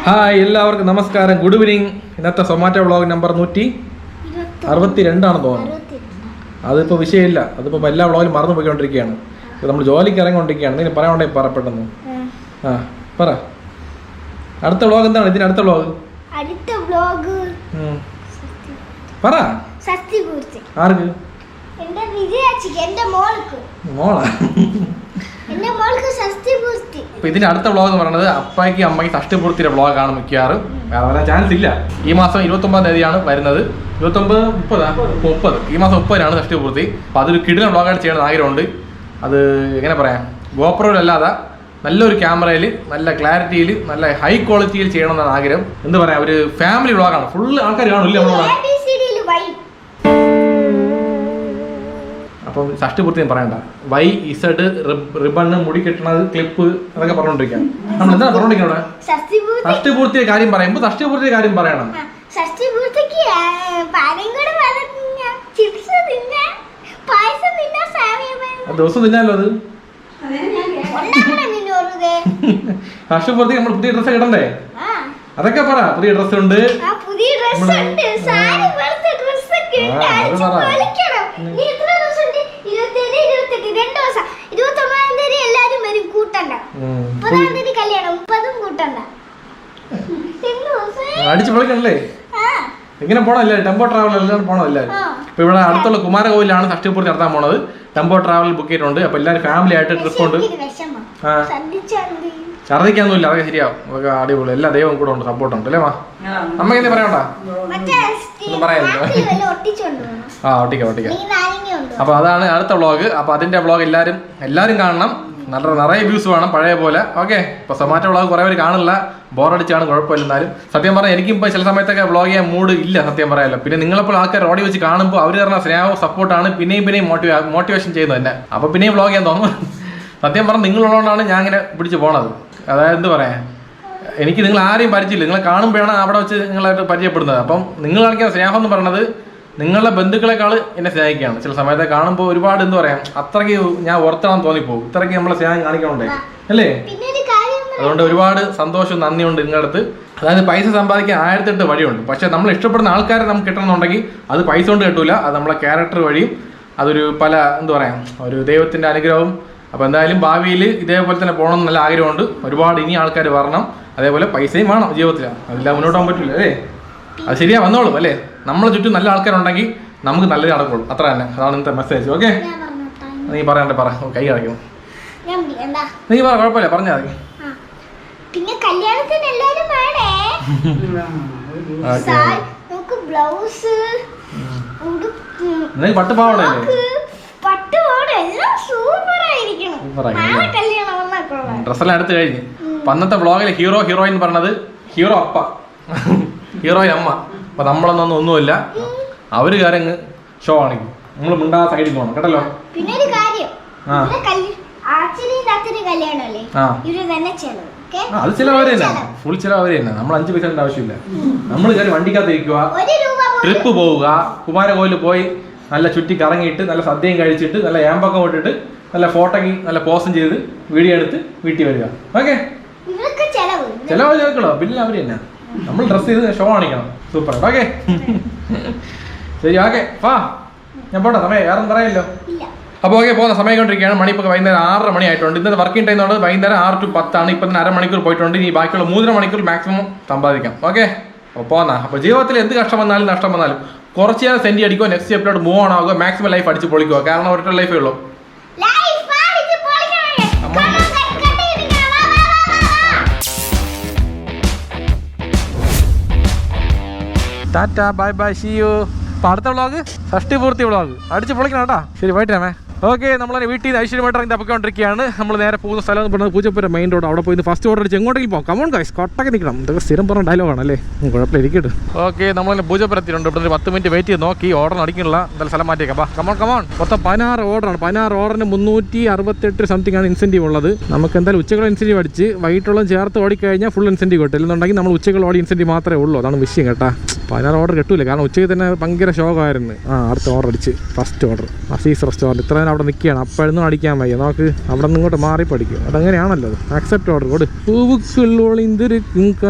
Hi എല്ലാവർക്കും നമസ്കാരം, good evening. ഇന്നത്തെ സൊമാറ്റോ വ്ളോഗ് നമ്പർ 162 ആണെന്ന് തോന്നുന്നു. അതിപ്പോൾ വിഷയമില്ല, അതിപ്പോൾ എല്ലാ വ്ളോഗിലും മറന്നു പോയിക്കൊണ്ടിരിക്കുകയാണ്. നമ്മൾ ജോലിക്ക് ഇറങ്ങിക്കൊണ്ടിരിക്കുകയാണ്. നീ പറയാനുണ്ടെങ്കിൽ പറ പെട്ടെന്ന്. ആ പറ, അടുത്ത വ്ളോഗ് എന്താണ്? ഇതിന് അടുത്ത വ്ളോഗ് പറ. ആർക്ക്? മോളാ? അപ്പൊ ഇതിന്റെ അടുത്ത വ്ളോഗ് എന്ന് പറയുന്നത് അപ്പായ്ക്ക് അമ്മയ്ക്ക് ഷഷ്ടിപൂർത്തിയുടെ വ്ളോഗാണ് മിക്കവാറും. വരാൻ ചാൻസ് ഇല്ല. ഈ മാസം 29 തീയതിയാണ് വരുന്നത്. 30 ഈ മാസം 30-നാണ് ഷഷ്ടിപൂർത്തി. അപ്പൊ അതൊരു കിടിലൻ വ്ളോഗായിട്ട് ചെയ്യണമെന്ന് ആഗ്രഹമുണ്ട്. അത് എങ്ങനെ പറയാം, ഗോപ്രോയിലല്ലാതെ നല്ലൊരു ക്യാമറയിൽ നല്ല ക്ലാരിറ്റിയിൽ നല്ല ഹൈ ക്വാളിറ്റിയിൽ ചെയ്യണമെന്നാണ് ആഗ്രഹം. എന്താ പറയാ, ഒരു ഫാമിലി വ്ളോഗാണ്. ഫുള്ള് ആൾക്കാർ കാണില്ല നമ്മളോട്. അപ്പം ഷഷ്ടിപൂർത്തി പറയണ്ട, വൈ ഇസഡ് റിബണ്, മുടി കെട്ടണത്, ക്ലിപ്പ്, അതൊക്കെ പറഞ്ഞോണ്ടിരിക്കാം. നമ്മൾ എന്താ പറഞ്ഞോണ്ടിരിക്കണേ? ഷഷ്ടിപൂർത്തിയുടെ കാര്യം പറയുമ്പോ ഷഷ്ടിപൂർത്തിയുടെ കാര്യം പറയണം. ദിവസം തിന്നാലോ അത്. ഷഷ്ടിപൂർത്തി നമ്മൾ പുതിയ ഡ്രസ്സ് ഇടണ്ടേ? അതൊക്കെ പറ. പുതിയ ഡ്രസ് ഉണ്ട്. അടിച്ചു പൊളിക്കണല്ലേ? എങ്ങനെ പോണല്ലേ? ടെമ്പോ ട്രാവൽ എല്ലാവരും പോണോ? എല്ലാവരും ഇപ്പൊ ഇവിടെ അടുത്തുള്ള കുമാരകോവിലാണ് ഷഷ്ടിപൂർത്തി നടത്താൻ പോണത്. ടെമ്പോ ട്രാവൽ ബുക്ക് ചെയ്തിട്ടുണ്ട്. അപ്പൊ എല്ലാവരും ഫാമിലി ആയിട്ട് ട്രിപ്പ് ഉണ്ട്. ഛർദിക്കാനൊന്നുമില്ല, അതൊക്കെ ശരിയാവും. അതൊക്കെ അടിപൊളി. എല്ലാ ദൈവം കൂടെ ഉണ്ട്, സപ്പോർട്ട് ഉണ്ട് അല്ലേ? അമ്മക്ക് എന്ത് പറയണ്ട? ഒന്നും പറയാനില്ല. ആ ഒട്ടിക്കാം. അപ്പൊ അതാണ് അടുത്ത വ്ളോഗ്. അപ്പൊ അതിന്റെ വ്ളോഗ് എല്ലാരും കാണണം. നിറയെ വ്യൂസ് വേണം പഴയ പോലെ. ഓക്കെ. ഇപ്പൊ സൊമാറ്റോ വ്ളോഗ് കുറെ പേര് കാണില്ല, ബോറടിച്ചാണ്, കുഴപ്പമില്ല. എന്നാലും സത്യം പറഞ്ഞാൽ എനിക്കിപ്പോൾ ചില സമയത്തൊക്കെ വ്ളോഗ് ചെയ്യാൻ മൂഡ് ഇല്ല സത്യം പറയാമല്ലോ. പിന്നെ നിങ്ങളെപ്പോൾ ആൾക്കാർ ഓടി വെച്ച് കാണുമ്പോൾ അവർ പറഞ്ഞ സ്നേഹവും സപ്പോർട്ടാണ് പിന്നെയും മോട്ടിവേഷൻ ചെയ്യുന്നത് തന്നെ. അപ്പൊ പിന്നെയും വ്ളോഗ് ചെയ്യാൻ തോന്നും. സത്യം പറഞ്ഞാൽ നിങ്ങളുള്ളതുകൊണ്ടാണ് ഞാൻ ഇങ്ങനെ പിടിച്ച് പോണത്. അതായത് എന്ത് പറയാ, എനിക്ക് നിങ്ങൾ ആരെയും പരിചയമില്ല. നിങ്ങളെ കാണുമ്പോഴാണ് അവിടെ വെച്ച് നിങ്ങളായിട്ട് പരിചയപ്പെടുന്നത്. അപ്പം നിങ്ങൾ കാണിക്കുന്ന സ്നേഹം എന്ന് പറയുന്നത് നിങ്ങളുടെ ബന്ധുക്കളെക്കാൾ എന്നെ സ്നേഹിക്കുകയാണ്. ചില സമയത്ത് കാണുമ്പോൾ ഒരുപാട് എന്താ പറയാ, അത്രയ്ക്ക് ഞാൻ ഓർത്താണെന്ന് തോന്നിപ്പോകും. ഇത്രയ്ക്ക് നമ്മളെ സ്നേഹം കാണിക്കണുണ്ടേ അല്ലേ? അതുകൊണ്ട് ഒരുപാട് സന്തോഷം, നന്ദിയുണ്ട് നിങ്ങളുടെ അടുത്ത്. അതായത് പൈസ സമ്പാദിക്കാൻ 1008 വഴിയുണ്ട്. പക്ഷെ നമ്മൾ ഇഷ്ടപ്പെടുന്ന ആൾക്കാരെ നമുക്ക് കിട്ടണമെന്നുണ്ടെങ്കിൽ അത് പൈസ കൊണ്ട് കിട്ടൂല. അത് നമ്മളെ ക്യാരക്ടർ വഴിയും അതൊരു എന്താ പറയാ, ഒരു ദൈവത്തിന്റെ അനുഗ്രഹവും. അപ്പോൾ എന്തായാലും ഭാവിയിൽ ഇതേപോലെ തന്നെ പോകണം നല്ല ആഗ്രഹമുണ്ട്. ഒരുപാട് ഇനി ആൾക്കാർ വരണം. അതേപോലെ പൈസയും വേണം ജീവിതത്തിൽ. അതെല്ലാം മുന്നോട്ട് പോകാൻ പറ്റില്ല അല്ലേ? അത് ശരിയാ, വന്നോളും അല്ലേ? നമ്മളെ ചുറ്റും നല്ല ആൾക്കാരുണ്ടെങ്കിൽ നമുക്ക് നല്ലത് നടക്കുള്ളൂ. അത്ര തന്നെ. അതാണ് ഇന്നത്തെ മെസ്സേജ്. ഓക്കെ, നീ പറയണ്ടേ? പറ. കൈ കളിക്കണം. നീ പറ, കുഴപ്പമില്ല, പറഞ്ഞാൽ മതി. പിന്നെ കല്യാണത്തിന് എല്ലാരും വേണേ. ബ്ലൗസ്, പട്ടുപാവടല്ലേ? ഡ്രസ്സെല്ലാം എടുത്ത് കഴിഞ്ഞ് അന്നത്തെ വ്ളോഗിലെ ഹീറോയിൻ പറഞ്ഞത് ഹീറോ അപ്പ, ഹീറോയിൻ അമ്മ. അപ്പൊ നമ്മളൊന്നൊന്നുമില്ല. അവര് കാര്യങ്ങ് ഷോ കാണിക്കും. നമ്മൾ മിണ്ടാ സൈഡിൽ പോകണം കേട്ടല്ലോ. പിന്നെ ഒരു കാര്യം, അത് ചിലവര് തന്നെ, ഫുൾ ചിലവര് തന്നെ. നമ്മൾ 5 പൈസ ആവശ്യമില്ല. നമ്മൾ കാര്യം വണ്ടിക്കകത്തിരിക്കുക, ട്രിപ്പ് പോവുക, കുമാരകോവില് പോയി നല്ല ചുറ്റി കറങ്ങിയിട്ട് നല്ല സദ്യയും കഴിച്ചിട്ട് നല്ല ഏമ്പക്കം ഇട്ടിട്ട് നല്ല ഫോട്ടോക്ക് നല്ല പോസ്റ്റും ചെയ്ത് വീഡിയോ എടുത്ത് വീട്ടിൽ വരിക. ഓക്കെ, ചിലവ് ചേർക്കണോ? പിന്നെ അവര് തന്നെ. നമ്മൾ ഡ്രസ് ചെയ്ത് ഷോ കാണിക്കണം. സൂപ്പർ. ഓക്കെ, ശരി. ഓക്കെ, ഞാൻ പോട്ടെ. സമയം വേറെ പറയല്ലോ. അപ്പോൾ ഓക്കെ, പോകുന്ന സമയം കൊണ്ടിരിക്കുകയാണ്. മണി ഇപ്പോൾ വൈകുന്നേരം 6:30 മണി ആയിട്ടുണ്ട്. ഇന്നത്തെ വർക്കിംഗ് ടൈം ഉള്ളത് വൈകുന്നേരം 6 to 10 ഇപ്പം തന്നെ അരമണിക്കൂർ പോയിട്ടുണ്ട്. ഇനി ബാക്കിയുള്ള 3.5 മണിക്കൂർ മാക്സിമം സമ്പാദിക്കാം. ഓക്കെ, അപ്പോൾ പോന്നാ. അപ്പോൾ ജീവിതത്തിൽ എന്ത് കഷ്ടം വന്നാലും നഷ്ടം വന്നാലും കുറച്ച് നേരം സെൻഡ് അടിക്കുക, നെക്സ്റ്റ് സ്റ്റെപ്പിലോട്ട് മൂവ് ഓൺ ആവുക, മാക്സിമം ലൈഫ് അടിച്ച് പൊളിക്കുക. കാരണം ഒരൊറ്റ ലൈഫേ ഉള്ളൂ. Tata, bye bye, see you. അപ്പോൾ അടുത്ത വ്ളോഗ് ഷഷ്ടിപൂർത്തി വ്ളോഗ് അടിച്ച് പൊളിക്കണം കേട്ടോ. ശരി, പോയിട്ടേ. ഓക്കെ, നമ്മളെ വീട്ടിൽ നിന്ന് ഐശ്വര്യമായിട്ട് ഇറങ്ങി തപ്പിക്കൊണ്ടിരിക്കുകയാണ്. നമ്മൾ നേരെ പോകുന്ന സ്ഥലം എന്ന് പറയുന്നത് പൂജപ്പുര മെയിൻ റോഡ്. അവിടെ പോയി ഫസ്റ്റ് ഓർഡർ അടിച്ച് എങ്ങോട്ടെങ്കിലും പോകും. കമോൺ ഗൈസ്, കൊട്ടൊക്കെ നിൽക്കണം. ഇതൊക്കെ സ്ഥിരം പറഞ്ഞ ഡയലോഗാണ് അല്ലേ? കുഴപ്പമില്ല, ഇരിക്കട്ടെ. ഓക്കെ, നമ്മൾ പൂജപ്പുരത്തിലുണ്ട്. ഇവിടെ 10 മിനിറ്റ് വെയിറ്റ് ചെയ്ത് നോക്കി ഓർഡർ അടിക്കുന്നില്ല. എന്തായാലും സ്ഥലം മാറ്റിയേക്കാം. കമോൺ. മൊത്തം 16 ഓർഡറാണ്. 16 ഓർഡറിന് 368 സംതിങ് ആണ് ഇൻസെൻറ്റീവ് ഉള്ളത്. നമുക്ക് എന്തായാലും ഉച്ചക്കുള്ള ഇൻസെൻറ്റീവ് അടിച്ച് വൈകിട്ടുള്ള ചേർത്ത് ഓടിക്കഴിഞ്ഞാൽ ഫുൾ ഇൻസെൻറ്റീവ് കിട്ടും. ഇല്ലെന്നുണ്ടെങ്കിൽ നമ്മൾ ഉച്ചക്കുള്ള ഓടി ഇൻസെൻറ്റീവ് മാത്രമേ ഉള്ളൂ. അതാണ് വിഷയം കേട്ടോ. 16 ഓർഡർ കിട്ടൂല, കാരണം ഉച്ചയ്ക്ക് തന്നെ ഭയങ്കര ഷോക്കായിരുന്നു. അടുത്ത ഓർഡർ അടിച്ച് ഫസ്റ്റ് ഓർഡർ അസീസ് റെസ്റ്റോറൻറ്റ്. ഇത്ര സാധനം അവിടെ നിൽക്കുകയാണ്. അപ്പോഴൊന്നും അടിക്കാൻ വയ്യ. നമുക്ക് അവിടെ നിന്ന് ഇങ്ങോട്ട് മാറി പഠിക്കും. അതങ്ങനെയാണല്ലോ. ആക്സെപ്റ്റ് ഓർഡർ കൊടു.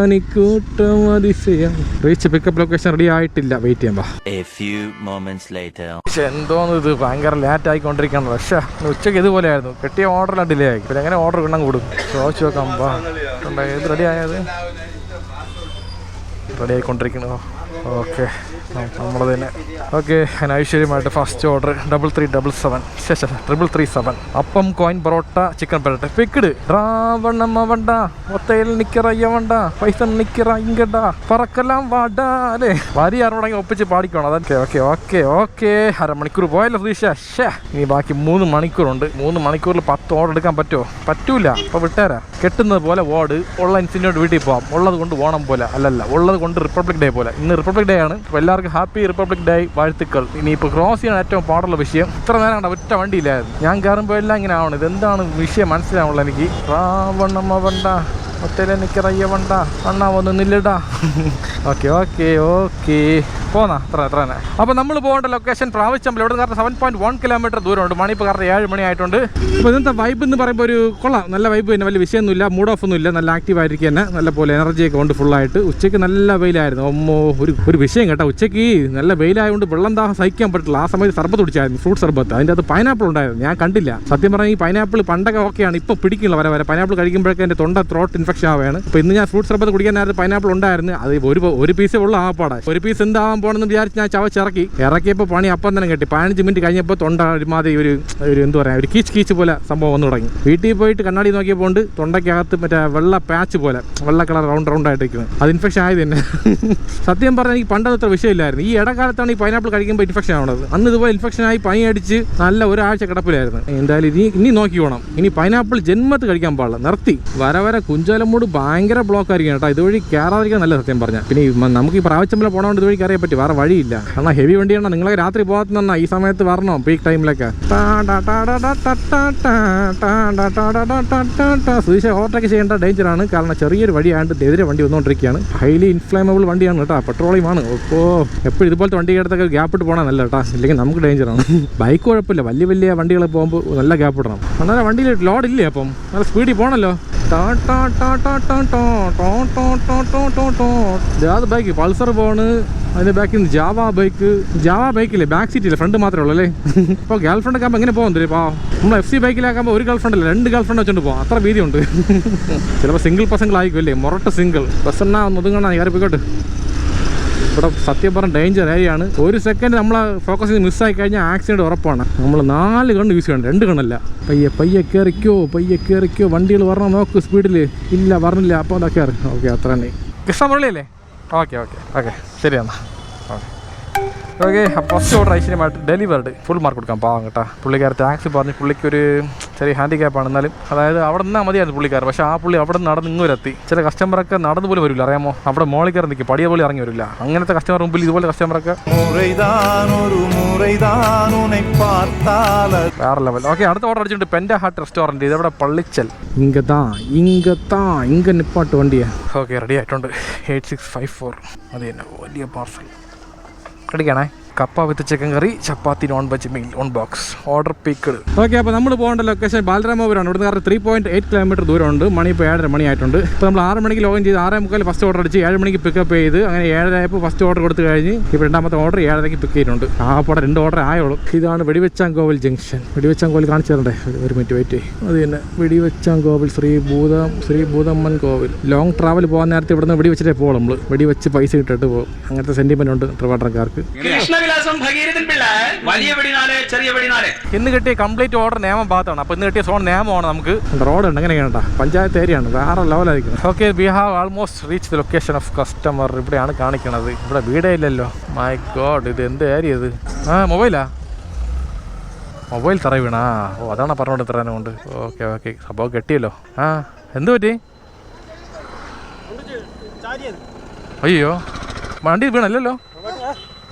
റീച്ച് പിക്കപ്പ് ലൊക്കേഷൻ റെഡി ആയിട്ടില്ല. വെയിറ്റ് ചെയ്യാൻ. പക്ഷെ എന്തോന്ന് ഇത് ഭയങ്കര ലേറ്റ് ആയിക്കൊണ്ടിരിക്കുകയാണ്. പക്ഷേ ഉച്ചയ്ക്ക് ഇതുപോലെ ആയിരുന്നു. കിട്ടിയ ഓർഡറെല്ലാം ഡിലേ ആയി. പിന്നെ എങ്ങനെ ഓർഡർ കിട്ടാൻ കൂടും? ചോദിച്ചു നോക്കാം. ഏത് റെഡി ആയത്? റെഡി ആയിക്കൊണ്ടിരിക്കണോ? ഓക്കെ, നമ്മൾ തന്നെ. ഓക്കെ, ഞാൻ ഐശ്വര്യമായിട്ട് ഫസ്റ്റ് ഓർഡർ 3377 ശേഷം 337 അപ്പം coin parotta chicken parotta picked രാവണമ്മ വണ്ട ഒത്തയിൽ നിക്കറയ്യ വണ്ട പൈസ നിക്കറ ഇങ്ങട പറക്കെല്ലാം വാട അല്ലേ? വരി ആരോടെങ്കിൽ ഒപ്പിച്ച് പാടിക്കണം. അതൊക്കെ ഓക്കെ ഓക്കെ ഓക്കെ. അരമണിക്കൂർ പോയല്ലോ സുധീഷ. ഇനി ബാക്കി 3 മണിക്കൂറുണ്ട്. 3 മണിക്കൂറിൽ 10 ഓർഡർ എടുക്കാൻ പറ്റുമോ? പറ്റൂല. അപ്പോൾ വിട്ടേരാ. കെട്ടുന്നത് പോലെ ഓട്. ഉള്ള ഇൻസിഡൻറ്റ് വീട്ടിൽ പോകാം. ഉള്ളത് കൊണ്ട് ഓണം പോലെ അല്ലല്ല, ഉള്ളത് കൊണ്ട് റിപ്പബ്ലിക് ഡേ പോലെ. ഇന്ന് റിപ്പബ്ലിക് ഡേ ആണ്. അപ്പോൾ എല്ലാവർക്കും ഹാപ്പി റിപ്പബ്ലിക് ഡേ വാഴ്ത്തുക്കൾ. ഇനിയിപ്പോൾ ക്രോസ് ചെയ്യാൻ ഏറ്റവും പാടുള്ള വിഷയം. ഇത്ര നേരം കണ്ട ഒറ്റ വണ്ടിയില്ലായിരുന്നു. ഞാൻ കയറുമ്പോൾ എല്ലാം ഇങ്ങനെ ആവണം. ഇതെന്താണ് വിഷയം മനസ്സിലാവുള്ളൂ എനിക്ക്. രാവണമ്മ വണ്ട ഒത്തയിലെ നിക്കറയ്യ വണ്ട അണ്ണാ ഒന്ന് നില്ലടാ. ഓക്കെ ഓക്കെ ഓക്കെ പോന്നാ എത്ര തന്നെ. അപ്പോൾ നമ്മൾ പോകേണ്ട ലൊക്കേഷൻ പ്രാവശ്യമ്പലം. ഇവിടെ കാരണം 7.1 കിലോമീറ്റർ ദൂരമുണ്ട്. മണി ഇപ്പോൾ കാരണം 7 മണി ആയിട്ടുണ്ട്. അപ്പോൾ ഇന്നത്തെ വൈബ് എന്ന് പറയുമ്പോൾ ഒരു കൊള്ളാം. നല്ല വൈബ് തന്നെ. വലിയ വിഷയമൊന്നുമില്ല. മൂഡ് ഓഫ് ഒന്നുമില്ല. നല്ല ആക്റ്റീവ് ആയിരിക്കും തന്നെ. നല്ല പോലെ എനർജിയൊക്കെ ഉണ്ട് ഫുള്ളായിട്ട്. ഉച്ചയ്ക്ക് നല്ല വെയിലായിരുന്നു. ഒരു വിഷയം കേട്ടോ. ഉച്ചയ്ക്ക് നല്ല വെയിലായതുകൊണ്ട് വെള്ളം ദാഹം സഹിക്കാൻ പറ്റില്ല. ആ സമയത്ത് സർബത്ത് കുടിച്ചായിരുന്നു. ഫ്രൂട്ട് സർബത്ത്. അതിൻ്റെ അത് പൈനാപ്പിൾ ഉണ്ടായിരുന്നു. ഞാൻ കണ്ടില്ല. സത്യം പറഞ്ഞാൽ ഈ പൈനാപ്പിൾ പണ്ടൊക്കെ ഓക്കെയാണ്. ഇപ്പോൾ പിടിക്കില്ല. വരെ പൈനാപ്പിൾ കഴിക്കുമ്പോഴേക്കും എൻ്റെ തൊണ്ട ത്രോട്ട് ഇൻഫെക്ഷൻ ആവുകയാണ്. അപ്പോൾ ഇന്ന് ഞാൻ ഫ്രൂട്ട് സർബത്ത് കുടിക്കാനായിരുന്നു. പൈനാപ്പിൾ ഉണ്ടായിരുന്നു. അത് ഒരു പീസേ ഉള്ളൂ. ആ പാടാ ഒരു പീസ് എന്താവാൻ പോകണമെന്ന് വിചാരിച്ച് ഞാൻ ഇറക്കിയപ്പോൾ പണി അപ്പം തന്നെ കെട്ടി. 15 മിനിറ്റ് കഴിഞ്ഞപ്പോൾ തൊണ്ട ഒരുമാതിരി ഒരു എന്താ പറയുക, ഒരു കീച്ച് പോലെ സംഭവം വന്നു തുടങ്ങി. വീട്ടിൽ പോയിട്ട് കണ്ണാടി നോക്കിയപ്പോൾ തൊണ്ടയ്ക്കകത്ത് മറ്റേ വെള്ള പാച്ച് പോലെ വെള്ള കളർ റൗണ്ട് ആയിട്ടിരിക്കുന്നത്. അത് ഇൻഫെക്ഷൻ ആയത് തന്നെ. സത്യം പറഞ്ഞാൽ എനിക്ക് പണ്ടത് അത്ര വിഷയമില്ലായിരുന്നു. ഈ ഇടക്കാലത്താണ് ഈ പൈനാപ്പിൾ കഴിക്കുമ്പോൾ ഇൻഫെക്ഷൻ ആവുന്നത്. അന്ന് ഇതുപോലെ ഇൻഫെക്ഷനായി പനി അടിച്ച് നല്ല ഒരാഴ്ച കിടപ്പിലായിരുന്നു. എന്തായാലും ഇനി നോക്കി പോകണം. ഇനി പൈനാപ്പിൾ ജന്മത്ത് കഴിക്കാൻ പാടില്ല. നിർത്തി. വരെ കുഞ്ചാലമൂട് ഭയങ്കര ബ്ലോക്ക് ആയിരിക്കും കേട്ടോ. ഇതുവഴി കയറാതിരിക്കാൻ നല്ല സത്യം പറഞ്ഞാൽ. പിന്നെ നമുക്ക് ഈ പ്രാവശ്യമ്പലം പോകണോണ്ട് ഇതുവഴി കയറിയാൻ പറ്റും. വേറെ വഴിയില്ല. കാരണം ഹെവി വണ്ടിയാണ്. നിങ്ങളൊക്കെ രാത്രി പോകാത്ത ഈ സമയത്ത് വരണോ പീക്ക് ടൈമിലൊക്കെ. സുധീഷ ഓവർടേക്ക് ചെയ്യേണ്ട ഡേഞ്ചറാണ്. കാരണം ചെറിയൊരു വഴിയാണ്ട് എതിരെ വണ്ടി വന്നുകൊണ്ടിരിക്കുകയാണ്. ഹൈലി ഇൻഫ്ലേമബിൾ വണ്ടിയാണ് കേട്ടോ. പെട്രോളിയമാണ്. അപ്പോൾ എപ്പോഴും ഇതുപോലത്തെ വണ്ടിക്കടുത്തൊക്കെ ഗ്യാപ്പ് ഇട്ട് പോകണം നല്ല കേട്ടോ. ഇല്ലെങ്കിൽ നമുക്ക് ഡേഞ്ചറാണ്. ബൈക്ക് കുഴപ്പമില്ല. വലിയ വണ്ടികൾ പോകുമ്പോൾ നല്ല ഗ്യാപ്പ് ഇടണം. അന്നേരം വണ്ടിയിൽ ലോഡില്ലേ? അപ്പം നല്ല സ്പീഡിൽ പോകണല്ലോ. ബൈക്ക് പൾസർ പോണ്. അതിൻ്റെ ബാക്കിൽ നിന്ന് ജാവ ബൈക്കില്ലേ? ബാക്ക് സീറ്റില്ലേ? ഫ്രണ്ട് മാത്രമേ ഉള്ളൂ അല്ലേ? ഇപ്പോൾ ഗേൾ ഫ്രണ്ട് ഒക്കെ ആകുമ്പോൾ എങ്ങനെ പോകുന്നത്? ഇപ്പോൾ നമ്മൾ FC ബൈക്കിലാക്കുമ്പോൾ ഒരു ഗേൾ ഫ്രണ്ട് അല്ല 2 ഗേൾ ഫ്രണ്ട് വെച്ചോണ്ട് പോകാം. അത്ര വീതിയുണ്ട്. ചിലപ്പോൾ സിംഗിൾ പെർസെങ്കിലായിരിക്കും അല്ലേ? മൊറട്ട് സിംഗിൾ പെർസെന്നാ ഒതുങ്ങണ കയറി പോയിക്കോട്ടെ. ഇവിടെ സത്യം പറഞ്ഞ ഡേഞ്ചർ ഏരിയയാണ്. ഒരു സെക്കൻഡ് നമ്മൾ ഫോക്കസ് ചെയ്ത് മിസ്സായി കഴിഞ്ഞാൽ ആക്സിഡൻറ്റ് ഉറപ്പാണ്. നമ്മൾ 4 കണ്ണ് യൂസ് ചെയ്യണം. 2 കണ്ണല്ല. പയ്യെ കയറിക്കോ. വണ്ടികൾ വരണം നോക്ക് സ്പീഡിൽ. ഇല്ല പറഞ്ഞില്ല. അപ്പോൾ അതൊക്കെ കയറി. ഓക്കെ അത്ര തന്നെ. കൃഷ്ണമുരളിയല്ലേ? ഓക്കെ ശരിയെന്നാ. ഓക്കെ ഫസ്റ്റ് ഓർഡർ ഐശ്വര്യമായിട്ട് ഡെലിവേർഡ്. ഫുൾ മാർക്ക് കൊടുക്കാം. പാവം കേട്ടോ. പുള്ളിക്കാർ ടാക്സി പറഞ്ഞ് പുള്ളിക്കൊരു ചെറിയ ഹാൻഡിക്യാപ്പാണ്. എന്നാലും അതായത് അവിടെ നിന്നാൽ മതിയായിരുന്നു പുള്ളിക്കാർ. പക്ഷേ ആ പുള്ളി അവിടെ നടന്ന് ഇങ്ങോരെത്തി. ചില കസ്റ്റമറൊക്കെ നടന്നു പോലും വരില്ല. അറിയാമോ? അവിടെ മോളിൽ കയറി നിൽക്കും. പടിയ പോലെ ഇറങ്ങി വരില്ല. അങ്ങനത്തെ കസ്റ്റമർ മുമ്പിൽ ഇതുപോലെ കസ്റ്റമറൊക്കെ വേറെ ലെവൽ. ഓക്കെ അടുത്ത ഓർഡർ അടിച്ചിട്ടുണ്ട്. Penta heart restaurant. ഇതവിടെ പള്ളിച്ചൽ. ഇങ്ങ നിപ്പാട്ട് വണ്ടിയാണ്. ഓക്കെ റെഡി ആയിട്ടുണ്ട്. 8654 അത് തന്നെ വലിയ പാർസൽ കടിക്കണേ. കപ്പ with chicken curry, chapati, non veg meal 1 box. Order picked. Okay അപ്പോൾ നമ്മൾ പോകേണ്ട ലൊക്കേഷൻ ബാലരാമപുരമാണ്. ഇവിടുന്ന് കാരണം 3.8 കിലോമീറ്റർ ദൂരമുണ്ട്. മണി ഇപ്പോൾ 7:30 മണി ആയിട്ടുണ്ട്. ഇപ്പോൾ നമ്മൾ 6 മണിക്ക് ലോഗിൻ ചെയ്ത് 6:45 ഫസ്റ്റ് ഓർഡർ അടിച്ച് 7 മണിക്ക് പിക്കപ്പ് ചെയ്ത് അങ്ങനെ 7:30 ആയപ്പോൾ ഫസ്റ്റ് ഓർഡർ കൊടുത്ത് കഴിഞ്ഞ് ഇപ്പോൾ രണ്ടാമത്തെ ഓർഡർ 7:30 പിക്ക് ചെയ്തിട്ടുണ്ട്. ആ അപ്പോൾ 2 ഓർഡർ ആയുള്ളൂ. ഇതാണ് വെടിവെച്ചാങ്കോവിൽ ജംഗ്ഷൻ. വെടിവെച്ചാങ്കോവിൽ കാണിച്ചു തരണ്ടേ? ഒരു മിനിറ്റ് വെയിറ്റ്. അത് തന്നെ വെടിവെച്ചാങ്കോവിൽ ശ്രീ ഭൂതമ്മൻ കോവിൽ. ലോങ് ട്രാവൽ പോകാൻ നേരത്തെ ഇവിടുന്ന് വെടിവെച്ചിട്ടേ പോകും. നമ്മൾ വെടിവെച്ച് പൈസ ഇട്ടിട്ട് പോകും. അങ്ങനത്തെ സെൻറ്റിമെൻ്റ് ഉണ്ട് ട്രിവാൻഡ്രംകാർക്ക്. ഇന്ന് കിട്ടിയ കംപ്ലീറ്റ് ഓർഡർ നേമം ഭാഗത്താണ്. അപ്പോൾ ഇന്ന് കിട്ടിയ സോൺ നേമമാണ്. നമുക്ക് റോഡ് ഉണ്ട്. എങ്ങനെ കേട്ടാ? പഞ്ചായത്ത് ഏരിയയാണ്. വേറെ ലെവലായിരിക്കും. Okay we have almost reach the location of customer. ഇവിടെയാണ് കാണിക്കണത്. ഇവിടെ വീടേ ഇല്ലല്ലോ. മൈ ഗോഡ്, ഇത് എന്ത് ഏരിയ ഇത്? മൊബൈലാ? മൊബൈൽ തറ വീണാ? ഓ അതാണ് പറഞ്ഞോണ്ട് ഇത്ര നേരം കൊണ്ട്. ഓക്കെ സംഭവം കെട്ടിയല്ലോ. എന്ത് പറ്റി? അയ്യോ വണ്ടി വീണല്ലോ.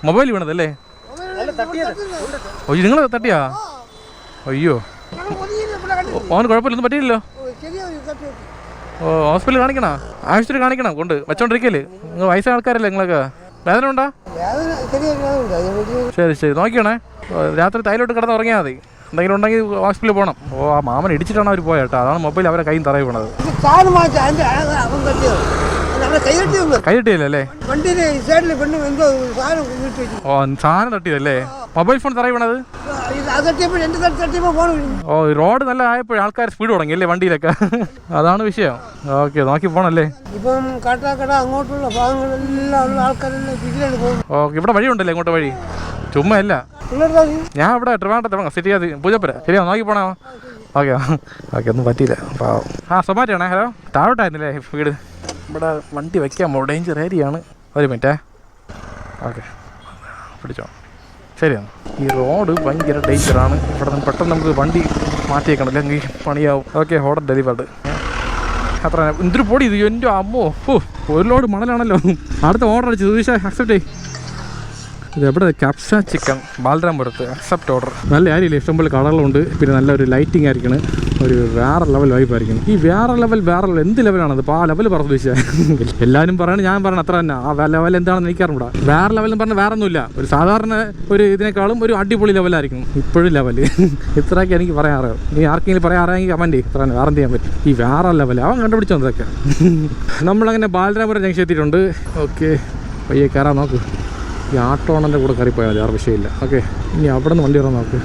മൊബൈൽ വീണതല്ലേ? അയ്യോ നിങ്ങൾ തട്ടിയാ? അയ്യോ ഓന് കുഴപ്പമില്ല. ഒന്നും പറ്റിയില്ലല്ലോ. ഓ ഹോസ്പിറ്റലിൽ കാണിക്കണോ? ആശുപത്രി കാണിക്കണം. കൊണ്ട് വെച്ചോണ്ടിരിക്കല്. നിങ്ങൾ വയസ്സായ ആൾക്കാരല്ലേ നിങ്ങളൊക്കെ? വേദന ഉണ്ടാ? ശരി നോക്കിയാണേ. രാത്രി തൈലോട്ട് കിടന്ന് ഉറങ്ങിയാൽ മതി. എന്തെങ്കിലും ഉണ്ടെങ്കിൽ ഹോസ്പിറ്റലിൽ പോകണം. ഓ ആ മാമൻ ഇടിച്ചിട്ടാണ് അവർ പോയത് കേട്ടോ. അതാണ് മൊബൈൽ അവരെ കയ്യിൽ തറയി വീണത്. കൈ കിട്ടിയല്ലേ? ഓ സാധനം തട്ടിയതല്ലേ? മൊബൈൽ ഫോൺ തറയി വീണത്? ഓ റോഡ് നല്ല ആയപ്പോഴേ ആൾക്കാർ സ്പീഡ് തുടങ്ങിയല്ലേ വണ്ടിയിലൊക്കെ. അതാണ് വിഷയം. ഓക്കെ നോക്കി പോണല്ലേ. ഇപ്പം കാട്ടാക്കട അങ്ങോട്ടുള്ള ഭാഗങ്ങളെല്ലാം ആൾക്കാരെല്ലാം. ഓക്കെ ഇവിടെ വഴി ഉണ്ടല്ലേ ഇങ്ങോട്ട് വഴി? ചുമ്മാ അല്ല, ഞാൻ ഇവിടെ ട്രിവാൻഡ്രത്ത് സിറ്റി അത് പൂജപ്പുര. ശരിയാ നോക്കി പോണോ? ഓക്കെ ഓക്കെ ഒന്നും പറ്റിയില്ല പാവം. ആ സൊമാറ്റോണേ. ഹലോ താഴോട്ടായിരുന്നില്ലേ വീട്? ഇവിടെ വണ്ടി വെക്കാമോ? ഡേഞ്ചർ ഏരിയയാണ്. ഒരു മിനിറ്റേ. ഓക്കെ പിടിച്ചോ. ശരിയാണ്. ഈ റോഡ് ഭയങ്കര ഡേഞ്ചറാണ്. ഇവിടെ നിന്ന് പെട്ടെന്ന് നമുക്ക് വണ്ടി മാറ്റിയേക്കണം, അല്ലെങ്കിൽ പണിയാവും. Okay order delivered. അത്ര എന്തൊരു പൊടി ഇത് എൻ്റെ അമ്മോ. ഓ ഒരു ലോഡ് മണലാണല്ലോ. അടുത്ത ഓർഡർ അടിച്ചു സുധീഷ അക്സെപ്റ്റ് ചെയ്യും. ഇത് എവിടെ? ക്യാപ്സ ചിക്കൻ ബാലരാമപുരത്ത്. Accept order. നല്ല കാര്യമില്ല, ഇഷ്ടംപോലെ കളറുകളുണ്ട്. പിന്നെ നല്ലൊരു ലൈറ്റിംഗ് ആയിരിക്കണം. ഒരു വേറെ ലെവൽ വൈബായിരിക്കണം. ഈ വേറെ ലെവൽ എന്ത് ലെവലാണത്? അപ്പോൾ ആ ലെവൽ പറഞ്ഞു ചോദിച്ചാൽ എല്ലാവരും പറയണം, ഞാൻ പറയണം അത്ര തന്നെ. ആ ലെവൽ എന്താണെന്ന് എനിക്കറിഞ്ഞൂടാ. വേറെ ലെവൽ എന്ന് പറഞ്ഞാൽ വേറെ ഒന്നുമില്ല. ഒരു സാധാരണ ഒരു ഇതിനേക്കാളും ഒരു അടിപൊളി ലെവലായിരിക്കും ഇപ്പോഴും ലെവൽ. ഇത്രയൊക്കെ എനിക്ക് പറയാറിയാം. നീ ആർക്കെങ്കിലും പറയാറെങ്കിൽ കമൻറ്റ് ഇത്ര വേറെ എന്ത് ചെയ്യാൻ പറ്റും. ഈ വേറെ ലെവൽ അവൻ കണ്ടുപിടിച്ചു വന്നതൊക്കെ. നമ്മളങ്ങനെ ബാലരാമപുരം ജംഗ്ഷൻ എത്തിയിട്ടുണ്ട്. ഓക്കെ പയ്യെ കയറാൻ നോക്ക്. ഈ ആട്ടോ ഓണൻ്റെ കൂടെ കയറിപ്പോയാൽ മതി, ആറ് വിഷയമില്ല. ഓക്കെ ഇനി അവിടെ നിന്ന് വണ്ടി വരാൻ നോക്ക്.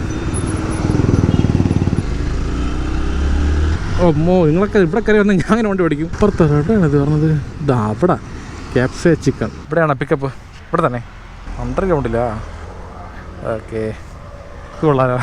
ഓ മോ നിങ്ങളൊക്കെ ഇവിടെ കയറി വന്നാൽ ഞാൻ അങ്ങനെ വണ്ടി ഓടിക്കും. ഇപ്പുറത്ത് എവിടെയാണ് ഇത് പറഞ്ഞത്? ഇതാ അവിടെ ക്യാപ്സ ചിക്കൻ. ഇവിടെയാണ് പിക്കപ്പ്. ഇവിടെ തന്നെ അണ്ടർഗ്രൗണ്ടില്ല. ഓക്കെ കൊള്ളാലോ.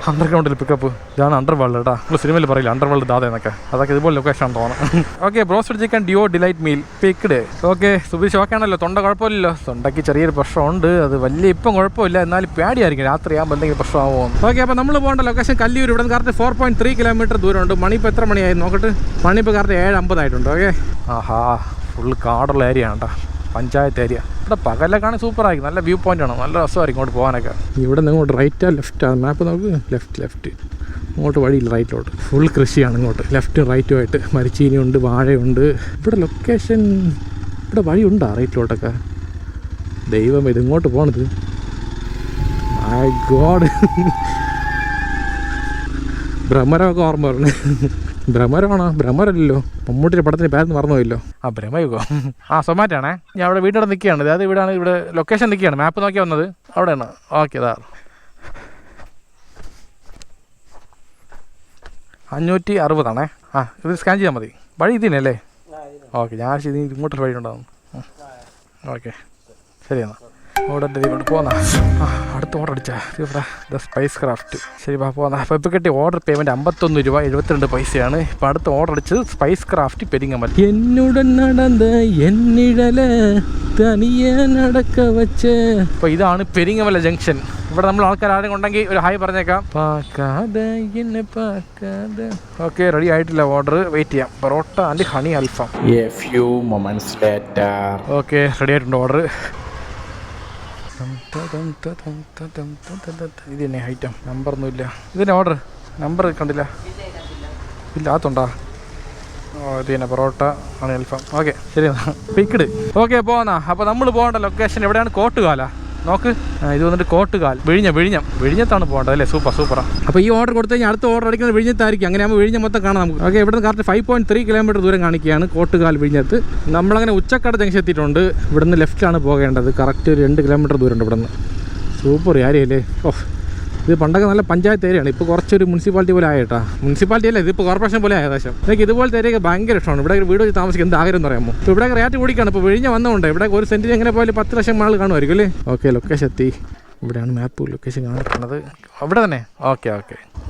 അണ്ടർഗ്രൗണ്ടിൽ പിക്കപ്പ്. ഇതാണ് അണ്ടർവേൾഡ് കേട്ടോ. നമ്മൾ സിനിമയിൽ പറയില്ല അണ്ടർവേൾഡ് ദാത എന്നൊക്കെ. അതൊക്കെ ഇതുപോലെ ലൊക്കേഷൻ തോന്നുന്നു. Okay broasted chicken duo delight meal picked. Okay Subeesh okay ആണല്ലോ? തൊണ്ട കുഴപ്പമില്ലല്ലോ? തൊണ്ടയ്ക്ക് ചെറിയൊരു പ്രശ്നമുണ്ട്. അത് വലിയ ഇപ്പം കുഴപ്പമില്ല, എന്നാലും പേടിയായിരിക്കും രാത്രിയാകുമ്പോൾ എന്തെങ്കിലും പ്രശ്നമാകുമോ. ഓക്കെ അപ്പോൾ നമ്മൾ പോകേണ്ട ലൊക്കേഷൻ കല്ലിയൂർ. ഇവിടെ നിന്ന് കറക്റ്റ് 4.3 കിലോമീറ്റർ ദൂരമുണ്ട്. മണി ഇപ്പോൾ എത്ര മണിയായി നോക്കട്ടെ? മണി ഇപ്പോൾ കറക്റ്റ് 7:50 ആയിട്ടുണ്ട്. ഓക്കെ ആഹാ ഫുൾ കാടുള്ള ഏരിയ ആണ് കേട്ടോ, പഞ്ചായത്ത് ഏരിയ. ഇവിടെ പകലൊക്കെ ആണെങ്കിൽ സൂപ്പറായിരിക്കും. നല്ല വ്യൂ പോയിൻ്റ് ആണ്, നല്ല രസമായിരിക്കും ഇങ്ങോട്ട് പോകാനൊക്കെ. ഇവിടെ നിന്ന് ഇങ്ങോട്ട് റൈറ്റാ ലെഫ്റ്റാ? മാപ്പ് നോക്ക്. ലെഫ്റ്റ് ഇങ്ങോട്ട് വഴിയില്ല, റൈറ്റിലോട്ട്. ഫുൾ കൃഷിയാണ് ഇങ്ങോട്ട് ലെഫ്റ്റും റൈറ്റുമായിട്ട്. മരിച്ചീനിയുണ്ട്, വാഴയുണ്ട്. ഇവിടെ ലൊക്കേഷൻ ഇവിടെ വഴിയുണ്ടോ റൈറ്റിലോട്ടൊക്കെ? ദൈവം ഇത് ഇങ്ങോട്ട് പോണത്. മൈ ഗോഡ് ഭ്രമരമൊക്കെ ഓർമ്മ പറഞ്ഞു. ഭ്രമരമാണോ? ഭ്രമരല്ലോ, മമ്മൂട്ടിയുടെ പടത്തിന് പേരെന്ന് മറന്നുപോയല്ലോ. ആ ഭ്രമയുഗോ. ആ സൊമാറ്റാണേ. ഞാൻ അവിടെ വീട്ടിൽ നിൽക്കുകയാണ്. അതായത് ഇവിടെയാണ്, ഇവിടെ ലൊക്കേഷൻ നിൽക്കുകയാണ്. മാപ്പ് നോക്കിയാൽ വന്നത് അവിടെയാണ്. ഓക്കെ അതാ 560 ആ ഇത് സ്കാൻ ചെയ്താൽ മതി. വഴി ഇതിനല്ലേ? ഓക്കെ ഞാൻ ഇത് ഇങ്ങോട്ടൊരു വഴി ഉണ്ടാകും. ഓക്കെ ശരി എന്നാൽ ഓർഡർ ഡെലിവറി പോന്നാ. അടുത്ത ഓർഡർ അടിച്ചാ ദ സ്പൈസ് ക്രാഫ്റ്റ്. ശരി വാ പോന്നാ. അപ്പോൾ ഇപ്പോൾ കിട്ടിയ ഓർഡർ പേയ്മെൻറ്റ് 51 രൂപ 72 പൈസയാണ്. ഇപ്പോൾ അടുത്ത ഓർഡർ അടിച്ചത് സ്പൈസ് ക്രാഫ്റ്റ് പെരിങ്ങമൽ. എന്നുടൻ നടന്ന എന്നിഴല തനിയെ നടക്ക വെച്ച്. അപ്പോൾ ഇതാണ് പെരിങ്ങമല ജംഗ്ഷൻ. ഇവിടെ നമ്മൾ ആൾക്കാർ ആരെങ്കിലും ഉണ്ടെങ്കിൽ ഒരു ഹായ് പറഞ്ഞേക്കാം. പാക്കാതെ എന്നെ പാക്കാതെ. ഓക്കെ റെഡി ആയിട്ടില്ല ഓർഡർ, വെയിറ്റ് ചെയ്യാം. Parotta and honey alfaham. A few moments later. Okay ready ആയിട്ടുണ്ട് ഓർഡർ. ഇത് തന്നെ ഐറ്റം നമ്പറൊന്നുമില്ല. ഇതിൻ്റെ ഓർഡർ നമ്പർ കണ്ടില്ല. ഇല്ല അതുണ്ടാ? ഓ ഇത് തന്നെ പൊറോട്ട ആണ് അൽഫാം. ഓക്കെ ശരി എന്നാ പിക്ഡ്. ഓക്കെ പോന്നാ. അപ്പോൾ നമ്മൾ പോകേണ്ട ലൊക്കേഷൻ എവിടെയാണ്? കോട്ടുകാല. നോക്ക് ഇത് വന്നിട്ട് കോട്ടുകാൽ. വിഴിഞ്ഞത്താണ് പോകേണ്ടത് അല്ലേ? സൂപ്പറാണ്. അപ്പോൾ ഈ ഓർഡർ കൊടുത്തു കഴിഞ്ഞാൽ അടുത്ത ഓർഡർ അടിക്കുന്നത് വിഴിഞ്ഞത്തായിരിക്കും. അങ്ങനെ ആകുമ്പോൾ വിഴിഞ്ഞം മൊത്തം കാണാം നമുക്ക്. ഓക്കെ ഇവിടെ നിന്ന് കറക്റ്റ് 5.3 കിലോമീറ്റർ ദൂരം കാണിക്കുകയാണ് കോട്ടുകാൽ വിഴിഞ്ഞത്ത്. നമ്മളങ്ങനെ ഉച്ചക്കട ജംഗ്ഷൻ എത്തിയിട്ടുണ്ട്. ഇവിടെ നിന്ന് ലെഫ്റ്റിലാണ് പോകേണ്ടത്. കറക്റ്റ് ഒരു 2 കിലോമീറ്റർ ദൂരമുണ്ട് ഇവിടെ നിന്ന്. സൂപ്പർ ഏരിയല്ലേ. ഓ ഇത് പണ്ടൊക്കെ നല്ല പഞ്ചായത്ത് ഏരിയയാണ്. ഇപ്പോൾ കുറച്ചൊരു മുനിസിപ്പാലിറ്റി പോലെ ആയിട്ടാ. മുനിസിപ്പാലിറ്റി അല്ല, ഇതിപ്പോൾ കോർപ്പറേഷൻ പോലെ ഏകദേശം. എനിക്ക് ഇതുപോലത്തെ ഏരിയ ഭയങ്കര ഇഷ്ടമാണ്. ഇവിടെ വീട് വെച്ച് താമസിക്കാൻ എന്ത് ആഗ്രഹം എന്ന് പറയാമോ. ഇപ്പോൾ ഇവിടെ റേറ്റ് കൂടിക്കാണ്. ഇപ്പോൾ വിഴിഞ്ഞ വന്നതുകൊണ്ട് ഇവിടെ ഒരു സെൻറ്റിന് എങ്ങനെ പോയാലും 10 ലക്ഷം ആൾ കാണുമായിരിക്കും അല്ലേ. ഓക്കെ ലൊക്കേഷൻ എത്തി. ഇവിടെയാണ് മാപ്പ് ലൊക്കേഷൻ കാണിക്കുന്നത്. അവിടെ തന്നെ. ഓക്കെ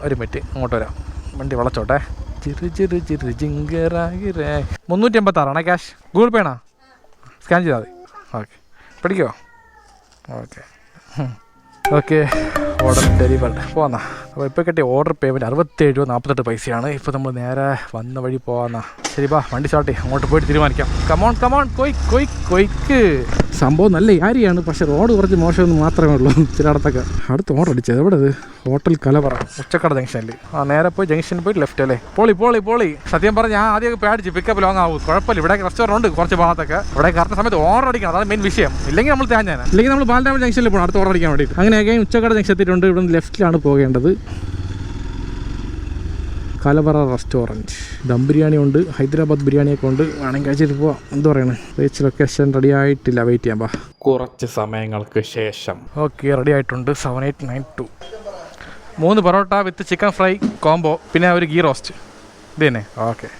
ഒരു മിനിറ്റ് അങ്ങോട്ട് വരാം. വണ്ടി വളച്ചോട്ടെ. 386 ക്യാഷ്. ഗൂഗിൾ പേ ആണോ? സ്കാൻ ചെയ്താൽ മതി. ഓക്കെ പിടിക്കോ? ഓക്കെ ഓർഡർ ഡെലിവേർഡ് പോന്നാ. അപ്പോൾ ഇപ്പോൾ കിട്ടിയ ഓർഡർ പേയ്മെൻറ്റ് 67 രൂപ 48 പൈസയാണ്. ഇപ്പോൾ നമ്മൾ നേരെ വന്ന വഴി പോകാന്നാ. ശരി ബാ വണ്ടി സ്റ്റാർട്ട് ചെയ്യും. അങ്ങോട്ട് പോയിട്ട് തീരുമാനിക്കാം. കമോൺ കൊയ്ക്ക്. സംഭവം നല്ല ഏരിയയാണ്, പക്ഷേ റോഡ് കുറച്ച് മോശമെന്ന് മാത്രമേ ഉള്ളൂ ചിലയിടത്തൊക്കെ. അടുത്ത് ഓർഡർ അടിച്ചത് എവിടെ? ഇത് ഹോട്ടൽ കലവറ ഉച്ചക്കട ജംഗ്ഷനിൽ. നേരെ പോയി ജംഗ്ഷനിൽ പോയി ലെഫ്റ്റ് അല്ലേ. പോളി. സത്യം പറഞ്ഞാൽ ഞാൻ ആദ്യമൊക്കെ പേടിച്ച് പിക്കപ്പ് ലോങ് ആവും. കുഴപ്പമില്ല, ഇവിടെ റെസ്റ്റോറൻറ്റ് ഉണ്ട് കുറച്ച് ഭാഗത്തൊക്കെ. ഇവിടെ കറക്റ്റ് സമയത്ത് ഓർഡർ അടിക്കണം, അതാണ് മെയിൻ വിഷയം. ഇല്ലെങ്കിൽ നമ്മൾ ഇല്ലെങ്കിൽ നമ്മൾ ബാലരാമ ജംഗ്ഷനിൽ പോകണം അടുത്ത് ഓർഡർ അടിക്കാൻ വേണ്ടിയിട്ട്. അങ്ങനെയൊക്കെ ഉച്ചക്കട ജംഗ്ഷൻ എത്തിയിട്ടുണ്ട്. ഇവിടെ നിന്ന് ലെഫ്റ്റിലാണ് പോകേണ്ടത്. കലവറ റെസ്റ്റോറൻറ്റ്. ദം ബിരിയാണി ഉണ്ട്, ഹൈദരാബാദ് ബിരിയാണിയൊക്കെ ഉണ്ട്. വേണമെങ്കിൽ കഴിച്ചിട്ട് പോവാം. എന്ത് പറയണേ? റീച്ച് ലൊക്കേഷൻ റെഡി ആയിട്ടില്ല, വെയിറ്റ് ചെയ്യാം. കുറച്ച് സമയങ്ങൾക്ക് ശേഷം ഓക്കെ റെഡി ആയിട്ടുണ്ട്. 7892 3 parotta with chicken fry combo, പിന്നെ ഒരു ഗീ റോസ്റ്റ്. ഇത് തന്നെ ഓക്കെ.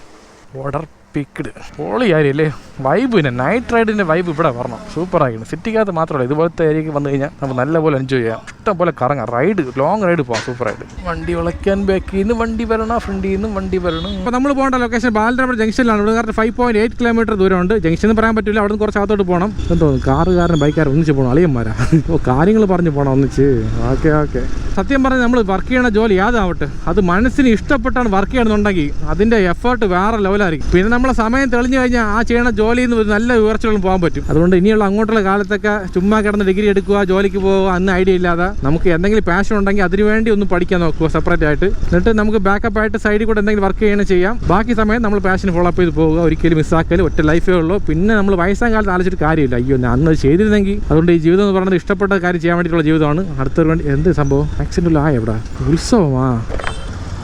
Order picked. പൊളിയായിരില്ലേ വൈബ്. പിന്നെ നൈറ്റ് റൈഡിൻ്റെ വൈബ് ഇവിടെ വരണം. സൂപ്പറായിരുന്നു. സിറ്റിക്കകത്ത് മാത്രമല്ല, ഇതുപോലത്തെ ഏരിയക്ക് വന്നു കഴിഞ്ഞാൽ നമുക്ക് നല്ലപോലെ എൻജോയ് ചെയ്യാം. ഇഷ്ടം പോലെ കറങ്ങാം. റൈഡ്, ലോങ് റൈഡ് പോകാം. സൂപ്പറായിട്ട്. വണ്ടി വിളയ്ക്കാൻ ബാക്കിൽ നിന്ന് വണ്ടി വരണം, ഫ്രണ്ടിൽ നിന്നും വണ്ടി വരണം. അപ്പോൾ നമ്മൾ പോകേണ്ട ലൊക്കേഷൻ ബാലരാമപുരം ജംഗ്ഷനിലാണ്. ഇവിടെ കറക്റ്റ് 5.8 കിലോമീറ്റർ ദൂരമുണ്ട്. ജംഗ്ഷൻ എന്ന് പറയാൻ പറ്റില്ല, അവിടെ നിന്ന് കുറച്ച് അകത്തോട്ട് പോകണം. എന്തോ കാറുകാരൻ ബൈക്കാരൻ ഒന്നിച്ച് പോകണം. അളിയന്മാരാ. ഓ കാര്യങ്ങൾ പറഞ്ഞു പോകണം ഒന്നിച്ച്. ഓക്കെ. സത്യം പറഞ്ഞാൽ നമ്മൾ വർക്ക് ചെയ്യണ ജോലി യാതാവട്ടെ, അത് മനസ്സിന് ഇഷ്ടപ്പെട്ടാണ് വർക്ക് ചെയ്യണമെന്നുണ്ടെങ്കിൽ അതിൻ്റെ എഫേർട്ട് വേറെ ലെവലായിരിക്കും. പിന്നെ നമ്മളെ സമയം തെളിഞ്ഞു കഴിഞ്ഞാൽ ആ ചെയ്യണ ജോലിയിൽ നിന്ന് ഒരു നല്ല ഉയർച്ചകളും പോകാൻ പറ്റും. അതുകൊണ്ട് ഇനിയുള്ള അങ്ങോട്ടുള്ള കാലത്തൊക്കെ ചുമ്മാ കിടന്ന് ഡിഗ്രി എടുക്കുക, ജോലിക്ക് പോവുക, അന്ന് ഐഡിയ ഇല്ലാതെ നമുക്ക് എന്തെങ്കിലും പാഷൻ ഉണ്ടെങ്കിൽ അതിന് വേണ്ടി ഒന്ന് പഠിക്കാൻ നോക്കുക സെപ്പറേറ്റ് ആയിട്ട്. എന്നിട്ട് നമുക്ക് ബാക്കപ്പ് ആയിട്ട് സൈഡിൽ കൂടെ എന്തെങ്കിലും വർക്ക് ചെയ്യണം ചെയ്യാം. ബാക്കി സമയം നമ്മൾ പാഷൻ ഫോളോ അപ്പ് ചെയ്ത് പോവുക. ഒരിക്കലും മിസ്സാക്കൽ, ഒറ്റ ലൈഫേ ഉള്ളൂ. പിന്നെ നമ്മൾ വയസ്സാം കാലത്ത് ആലോചിച്ചിട്ട് കാര്യമില്ല. അയ്യോ ഞാൻ അന്ന് ചെയ്തിരുന്നെങ്കിൽ. അതുകൊണ്ട് ഈ ജീവിതം എന്ന് പറയുന്നത് ഇഷ്ടപ്പെട്ട കാര്യം ചെയ്യാൻ വേണ്ടിയിട്ടുള്ള ജീവിതമാണ്. അടുത്തൊരു വേണ്ടി എന്ത് സംഭവം ആക്സിഡൻ്റ് ആയ എവിടെ ഉത്സവമാ?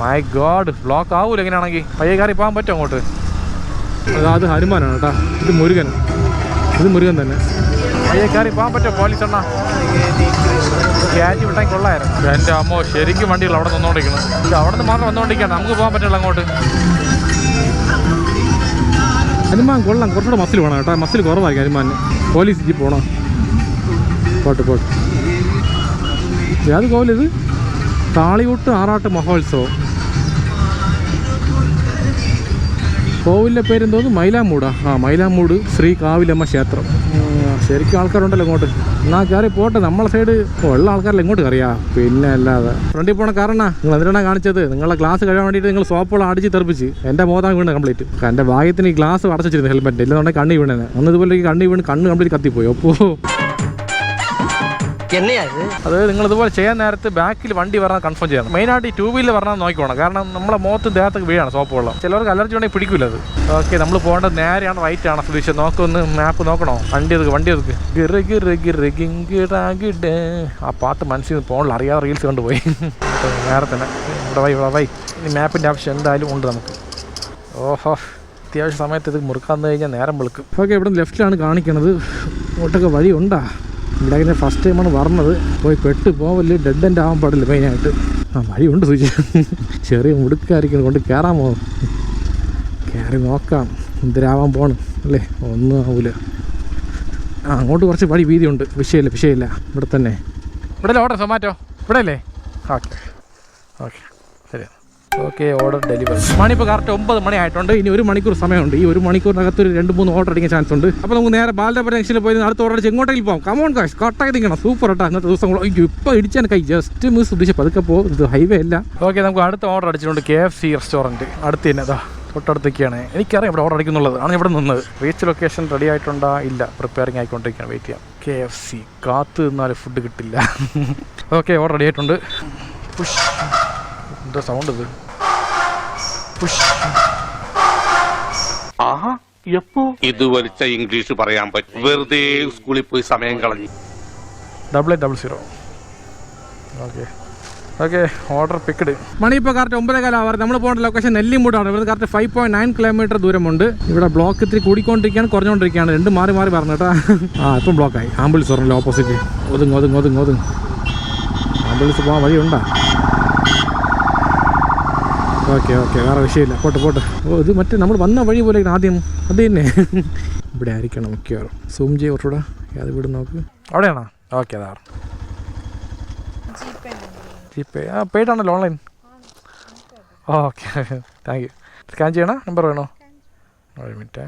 മൈ ഗോഡ്, ബ്ലോക്ക് ആവൂല എങ്ങനെയാണെങ്കിൽ? പയ്യെ കയറി പോകാൻ പറ്റും അങ്ങോട്ട്? അത് ഹനുമാനാണ് കേട്ടോ. ഇത് മുരുകൻ തന്നെ. പയ്യെ കയറി പോകാൻ പറ്റുമോ? പോലീസ് എണ്ണ ക്യാച്ച് വിട്ടാൽ കൊള്ളായിരുന്നു. എൻ്റെ അമ്മോ, ശരിക്കും വണ്ടികൾ അവിടെ നിന്നുകൊണ്ടിരിക്കണം. അവിടെ നിന്ന് മാത്രം വന്നുകൊണ്ടിരിക്കുകയാണ്, നമുക്ക് പോകാൻ പറ്റില്ല അങ്ങോട്ട്. ഹനുമാൻ കൊള്ളാം, കുറച്ചുകൂടെ മസിൽ വേണം കേട്ടോ. മസിൽ കുറവായിരിക്കും ഹനുമാൻ. പോലീസ് ജീപ്പ് പോകണം. പോട്ടെ. ഏത് കോവിലിത്? താളിയൂട്ട് ആറാട്ട് മഹോത്സവം. കോവിലിൻ്റെ പേരെന്തോന്ന്? മൈലാമൂടാ. മൈലാമൂട് ശ്രീ കാവിലമ്മ ക്ഷേത്രം. ശരിക്കും ആൾക്കാരുണ്ടല്ലോ ഇങ്ങോട്ട്. എന്നാൽ കയറി പോട്ടെ. നമ്മളെ സൈഡ് ഉള്ള ആൾക്കാരല്ല ഇങ്ങോട്ട് കയറിയാ. പിന്നെ അല്ലാതെ ഫ്രണ്ടിൽ പോണ കാരണ നിങ്ങൾ എന്തിനാണ് കാണിച്ചത്? നിങ്ങളെ ഗ്ലാസ് കഴിയാൻ വേണ്ടിയിട്ട് നിങ്ങൾ സോപ്പോളം അടിച്ച് തെറിപ്പിച്ച് എൻ്റെ മോതാൻ വീണ് കംപ്ലീറ്റ്. എൻ്റെ ഭാഗ്യത്തിന് ഈ ഗ്ലാസ് അടച്ചിരുന്നു ഹെൽമെറ്റ്. ഇല്ലെന്നുണ്ടെങ്കിൽ കണ്ണി വീണേ. അന്ന് ഇതുപോലെ ഈ കണ്ണി വീണ് കണ്ണ് കംപ്ലീറ്റ് കത്തിപ്പോയി. അപ്പോൾ അത് നിങ്ങൾ ഇതുപോലെ ചെയ്യാൻ നേരത്ത് ബാക്കിൽ വണ്ടി വരണം കൺഫേം ചെയ്യണം. മെയിനായിട്ട് ഈ 2 വീലർ വരണം നോക്കിക്കോണം. കാരണം നമ്മളെ മുഖത്ത് ദേഹത്തൊക്കെ വീഴാണ് സോപ്പ് വെള്ളം. ചിലർക്ക് അലർജി ഉണ്ടെങ്കിൽ പിടിക്കില്ല അത്. ഓക്കെ, നമ്മൾ പോകേണ്ടത് നേരെയാണ് റൈറ്റാണ് സുധീഷ്? നോക്കൊന്ന് മാപ്പ് നോക്കണോ? വണ്ടി ഒതുക്ക്. ആ പാട്ട് മനസ്സിൽ നിന്ന് പോകണില്ല, അറിയാതെ റീൽസ് കൊണ്ടുപോയി. നേരെ തന്നെ ഇവിടെ വൈ. ഇനി മാപ്പിൻ്റെ ആവശ്യം എന്തായാലും ഉണ്ട് നമുക്ക്. ഓഹോ, അത്യാവശ്യ സമയത്ത് ഇത് മുറുക്കാന്ന് കഴിഞ്ഞാൽ നേരം വെളുക്കും. ഓക്കെ, ഇവിടെ ലെഫ്റ്റിലാണ് കാണിക്കണത്. ഇങ്ങോട്ടൊക്കെ വഴി ഉണ്ടാ? ഇവിടെ അങ്ങനെ ഫസ്റ്റ് ടൈമാണ് പറഞ്ഞത്. പോയി പെട്ട് പോവല്, ഡെഡ് എൻഡ് ആവാൻ പാടില്ല മെയിനായിട്ട്. വഴിയുണ്ട് സൂചിച്ച്. ചെറിയ മുടുക്കായിരിക്കും കൊണ്ട് കയറാൻ പോകും. കയറി നോക്കാം എന്തിനാവാൻ പോകണം അല്ലേ? ഒന്നും ആവൂല. അങ്ങോട്ട് കുറച്ച് വഴി വീതിയുണ്ട്. വിഷയമില്ല. ഇവിടെ തന്നെ. ഇവിടെ ഓർഡർ സൊമാറ്റോ ഇവിടെ അല്ലേ? ഓക്കെ ശരി. Okay, order delivery. മണിപ്പോൾ കറക്റ്റ് 9 മണി ആയിട്ടുണ്ട്. ഇനി 1 മണിക്കൂർ സമയമുണ്ട്. ഈ 1 മണിക്കൂറിനകത്ത് ഒരു 2-3 ഓർഡർ അടിക്കാൻ ചാൻസ് ഉണ്ട്. അപ്പോൾ നമുക്ക് നേരെ ബാലരാമപുരം ജംഗ്ഷനിൽ പോയി അടുത്ത ഓർഡർ അടിച്ച് എങ്ങോട്ടേക്ക് പോകാം. കമോൺ കാശ്, കട്ടായി നിൽക്കണം. സൂപ്പർ കേട്ടോ. ഇന്നത്തെ ദിവസം ഇപ്പോൾ ഇടിച്ചാൽ കൈ ജസ്റ്റ് മിസ് ഉദ്ദേശിച്ച് പതുക്കെ പോകും. ഇത് ഹൈവേ അല്ല. ഓക്കെ, നമുക്ക് അടുത്ത ഓർഡർ അടിച്ചിട്ടുണ്ട്. KFC റെസ്റ്റോറൻറ്റ് അടുത്ത് തന്നെ. അതാ തൊട്ടടുത്തേക്കാണ്. എനിക്കറിയാം ഇവിടെ ഓർഡർ അടിക്കുന്നുള്ളത്. ആണ് ഇവിടെ നിന്നത്. റീച്ച് ലൊക്കേഷൻ റെഡി ആയിട്ടുണ്ടോ? ഇല്ല, പ്രിപ്പയറിങ് ആയിക്കൊണ്ടിരിക്കുകയാണ്. വെയിറ്റ് ചെയ്യാം. KFC കാത്ത് നിന്നാൽ ഫുഡ് കിട്ടില്ല. ഓക്കെ, ഓർഡർ റെഡി ആയിട്ടുണ്ട്. പുഷ്. എന്താ സൗണ്ട് ഇത്? ഇത് വലിച്ച ഇംഗ്ലീഷ് പറയാൻ പറ്റും. വെറുതെ സ്കൂളിൽ പോയി സമയം കളഞ്ഞു. 8800. Okay, order picked. മണി ഇപ്പോൾ കറക്റ്റ് 9:15. നമ്മൾ പോകേണ്ട ലൊക്കേഷൻ നെല്ലിമൂടാണ്. ഇവിടെ കറക്റ്റ് 5.9 കിലോമീറ്റർ ദൂരമുണ്ട്. ഇവിടെ ബ്ലോക്ക് ഇത്തിരി കൂടിക്കൊണ്ടിരിക്കുകയാണ്, കുറഞ്ഞുകൊണ്ടിരിക്കുകയാണ്. 2 മാറി പറഞ്ഞു കേട്ടോ. ഇപ്പം ബ്ലോക്കായി. ആംബുലൻസ് പറഞ്ഞല്ലോ ഓപ്പോസിറ്റ്. ഒതുങ്ങ്. ആംബുലൻസ് പോകാൻ വഴിയുണ്ടോ? ഓക്കെ, വേറെ വിഷയമില്ല. പോട്ടെ. ഇത് മറ്റേ നമ്മൾ വന്ന വഴി പോലെ ആദ്യം അത് തന്നെ. ഇവിടെ ആയിരിക്കണം മിക്കവാറും. സൂം ചെയ്ത് കുറച്ചുകൂടെ. അത് വീട് നോക്ക്. അവിടെയാണോ? ഓക്കെ, അതാണ് ജിപേ. പെയ്ഡാണല്ലോ online. Okay, thank you. Scan ചെയ്യണോ? നമ്പർ വേണോ? 1 minute.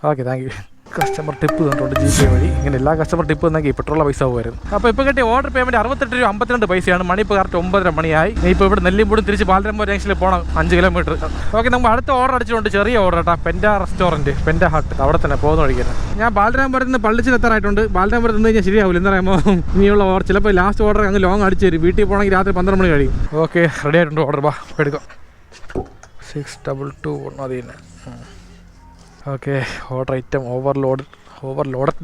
Okay, thank you. Customer tip തന്നിട്ടുണ്ട് ജിപേ വഴി. ഇങ്ങനെ എല്ലാ കസ്റ്റമർ ടിപ്പ് തന്നെങ്കിൽ പെട്രോളിലെ പൈസ പോകുമായിരുന്നു. അപ്പോൾ ഇപ്പോൾ കിട്ടിയ ഓർഡർ പേയ്മെൻറ്റ് 68 രൂപ 52 പൈസയാണ്. മണി ഇപ്പോൾ കറക്റ്റ് 9:30 മണിയായി. ഇപ്പോൾ ഇവിടെ നെല്ലിമൂടും തിരിച്ച് ബാലരാമപുരം ജംഗ്ഷനിൽ പോകണം 5 കിലോമീറ്റർ. ഓക്കെ, നമ്മൾ അടുത്ത ഓർഡർ അടിച്ചിട്ടുണ്ട്. ചെറിയ ഓർഡർ കേട്ടോ. Penta restaurant, penta hut. അവിടെ തന്നെ പോകുന്ന വഴിക്കുന്നത്. ഞാൻ ബാലരാമപുരത്ത് നിന്ന് പള്ളിച്ചിലെത്താറായിട്ടുണ്ട്. ബാലരാമപുരത്ത് നിന്ന് കഴിഞ്ഞാൽ ശരിയാവില്ല. എന്താ പറയുമ്പോൾ ഇനിയുള്ള ഓർഡർ ചിലപ്പോൾ ലാസ്റ്റ് ഓർഡർ അങ്ങ് ലോങ് അടിച്ച് തരും. വീട്ടിൽ പോകണമെങ്കിൽ രാത്രി 12 മണി കഴിയും. ഓക്കെ, റെഡി ആയിട്ടുണ്ട്. ഓർഡർ എടുക്കാം. 622 മതി തന്നെ. Okay, order item overloaded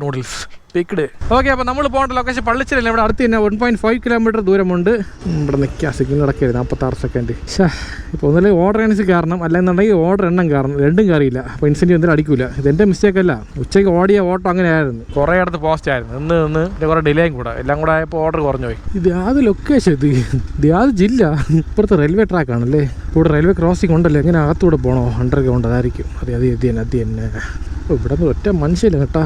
noodles. Picked. Okay, അപ്പോൾ നമ്മൾ പോകേണ്ട ലൊക്കേഷൻ പള്ളിച്ചിലല്ല, ഇവിടെ അടുത്ത് തന്നെ 1.5 കിലോമീറ്റർ ദൂരമുണ്ട്. ഇവിടെ നിൽക്കുക, സിഗ്നൽ നടക്കരുത്, 46 സെക്കൻഡ്. ഇപ്പോൾ ഒന്നിലെ ഓർഡർ അനുസരിച്ച് കാരണം, അല്ലെന്നുണ്ടെങ്കിൽ ഓർഡർ എണ്ണം കാരണം, രണ്ടും കയറിയില്ല. അപ്പോൾ ഇൻസെൻറ്റീവ് എന്തെങ്കിലും അടിക്കില്ല. ഇതെൻ്റെ മിസ്റ്റേക്ക് അല്ല, ഉച്ചയ്ക്ക് ഓടിയ ഓട്ടോ അങ്ങനെ ആയിരുന്നു, കുറേ അടുത്ത് പോസ്റ്റ് ആയിരുന്നു. ഇന്ന് കുറേ ഡിലേയും കൂടെ, എല്ലാം കൂടെ ആയപ്പോൾ ഓർഡർ കുറഞ്ഞു പോയി. ഇത് യാത് ലൊക്കേഷൻ, ഇത് യാത് ജില്ല, ഇപ്പുറത്തെ റെയിൽവേ ട്രാക്കാണല്ലേ. ഇവിടെ റെയിൽവേ ക്രോസിംഗ് ഉണ്ടല്ലോ, എങ്ങനെ അകത്തൂടെ പോകണോ? അണ്ടർഗ്രൗണ്ട് അതായിരിക്കും. അത് തന്നെ. ഇവിടെ നിന്ന് ഒറ്റ മനുഷ്യല്ല കേട്ടാ.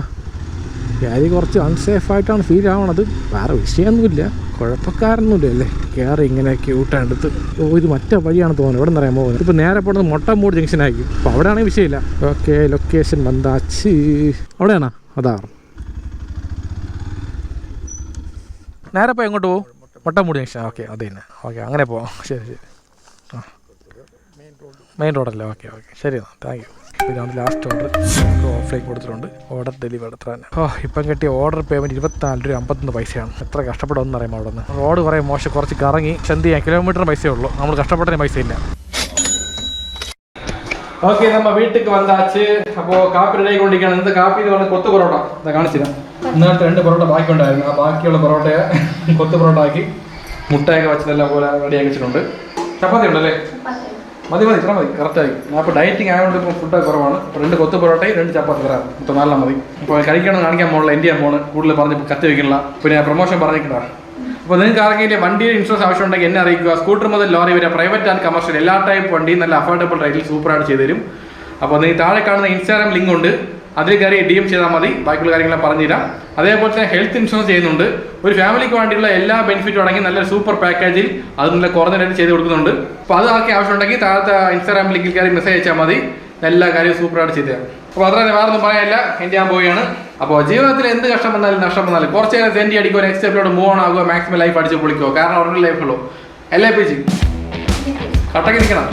കാര്യം കുറച്ച് അൺസേഫായിട്ടാണ് ഫീൽ ആവണത്. വേറെ വിഷയമൊന്നുമില്ല, കുഴപ്പക്കാരൊന്നുമില്ല അല്ലേ. കയറി ഇങ്ങനെ ക്യൂട്ടാണ്ടെടുത്ത് ഇത് മറ്റേ വഴിയാണ് തോന്നുന്നത്. ഇവിടെ നിന്ന് അറിയാൻ പോകുന്നത്. ഇപ്പോൾ നേരെ പോകുന്നത് മൊട്ടമൂട് ജംഗ്ഷൻ ആയിരിക്കും. അപ്പോൾ അവിടെയാണെങ്കിൽ വിഷയമില്ല. ഓക്കെ, ലൊക്കേഷൻ വന്നാച്ച് അവിടെയാണോ? അതാ നേരെ പോയി എങ്ങോട്ട് പോകും? മൊട്ടമൂട് ജംഗ്ഷൻ. ഓക്കെ, അത് തന്നെ. ഓക്കെ, അങ്ങനെ പോവാം. ശരി. ആ, മെയിൻ റോഡല്ലേ. ഓക്കെ, ശരി എന്നാൽ, താങ്ക് യു. ഇതാണ് ലാസ്റ്റ് ഓർഡർ. നമുക്ക് ഓഫ്ലൈൻ കൊടുത്തിട്ടുണ്ട്. ഓർഡർ ഡെലിവറി എത്ര തന്നെ. ഇപ്പം കിട്ടിയ ഓർഡർ പേയ്മെൻറ്റ് 24 രൂപ 51 പൈസയാണ്. എത്ര കഷ്ടപ്പെടുമെന്ന് അറിയാം. അവിടെ നിന്ന് റോഡ് കുറേ മോശം, കുറച്ച് കറങ്ങി എന്ത് ചെയ്യാൻ, കിലോമീറ്ററിന് പൈസയേ ഉള്ളൂ. നമ്മൾ കഷ്ടപ്പെട്ടതിന് പൈസ ഇല്ല. ഓക്കെ, നമ്മൾ വീട്ടിൽ വന്നാച്ച്. അപ്പോൾ കാപ്പി റെഡി ആയിക്കൊണ്ടിരിക്കുകയാണ്. ഇന്നത്തെ കാപ്പി എന്ന് പറഞ്ഞാൽ കൊത്തു പൊറോട്ട. ഇതാ കാണിച്ചില്ല. ഇന്നത്തെ 2 പൊറോട്ട ബാക്കി ഉണ്ടായിരുന്നു. ആ ബാക്കിയുള്ള പൊറോട്ടയെ കൊത്തു പൊറോട്ട ആക്കി മുട്ടയൊക്കെ വെച്ചതെല്ലാം പോലെ റെഡിയാക്കി വെച്ചിട്ടുണ്ട്. ചപ്പാത്തി ഉണ്ടല്ലേ? മതി ഇത്ര മതി, കറക്റ്റായി. ഞാൻ ഇപ്പോൾ ഡയറ്റിങ് ആയതുകൊണ്ട് ഇപ്പോൾ ഫുഡൊക്കെ കുറവാണ്. അപ്പോൾ 2 കൊത്തു പൊറോട്ടയും 2 ചപ്പാത്തി തരാം. ഇപ്പോൾ 4 മതി. ഇപ്പോൾ കഴിക്കണം കാണിക്കാൻ പോകണില്ല, എൻ്റെ ഫോണ് കൂടുതൽ പറഞ്ഞ് കത്തി വയ്ക്കണില്ല. പിന്നെ പ്രൊമോഷൻ പറഞ്ഞിട്ടുണ്ടാ. അപ്പോൾ നിങ്ങൾക്ക് ആർക്കെങ്കിലും വണ്ടിയുടെ ഇൻഷുറൻസ് ആവശ്യമുണ്ടെങ്കിൽ എന്നെ അറിയിക്കുക. സ്കൂട്ടർ മുതൽ ലോറി വരെ, പ്രൈവറ്റ് ആൻഡ് കമേഴ്ഷ്യൽ എല്ലാ ടൈപ്പ് വണ്ടിയും നല്ല അഫോർഡബിൾ റേറ്റിൽ സൂപ്പറായിട്ട് ചെയ്തു തരും. അപ്പോൾ നിങ്ങൾ താഴെ കാണുന്ന ഇൻസ്റ്റാഗ്രാം ലിങ്ക് ഉണ്ട്, അതിൽ കയറി DM ചെയ്താൽ മതി. ബാക്കിയുള്ള കാര്യങ്ങളെല്ലാം പറഞ്ഞുതരാം. അതേപോലെ തന്നെ ഹെൽത്ത് ഇൻഷുറൻസ് ചെയ്യുന്നുണ്ട്. ഒരു ഫാമിലിക്ക് വേണ്ടിയുള്ള എല്ലാ ബെനിഫിറ്റും അടങ്ങി നല്ലൊരു സൂപ്പർ പാക്കേജിൽ അത് നല്ല കുറഞ്ഞ റേറ്റ് ചെയ്ത് കൊടുക്കുന്നുണ്ട്. അപ്പോൾ അത് ആർക്കും ആവശ്യമുണ്ടെങ്കിൽ താഴത്തെ ഇൻസ്റ്റാഗ്രാം ലിങ്കിൽ കയറി മെസ്സേജ് അയച്ചാൽ മതി. എല്ലാ കാര്യവും സൂപ്പറായിട്ട് ചെയ്തു തരാം. അപ്പോൾ അത്ര തന്നെ, വേറൊന്നും പറയാനില്ല. എൻ്റെ ഞാൻ പോവുകയാണ്. അപ്പോൾ ജീവിതത്തിൽ എന്ത് കഷ്ടം വന്നാലും നഷ്ടം വന്നാലും കുറച്ച് നേരം സെൻറ്റി അടിക്കുക, നെക്സ്റ്റ് സ്റ്റെപ്പിലോട്ട് മൂവ് ഓൺ ആകുക, മാക്സിമം ലൈഫ് അടിച്ച് പൊളിക്കുക. കാരണം ഒരെണ്ണം ലൈഫുള്ളൂ. LIPG കട്ടക്ക് നിൽക്കണം.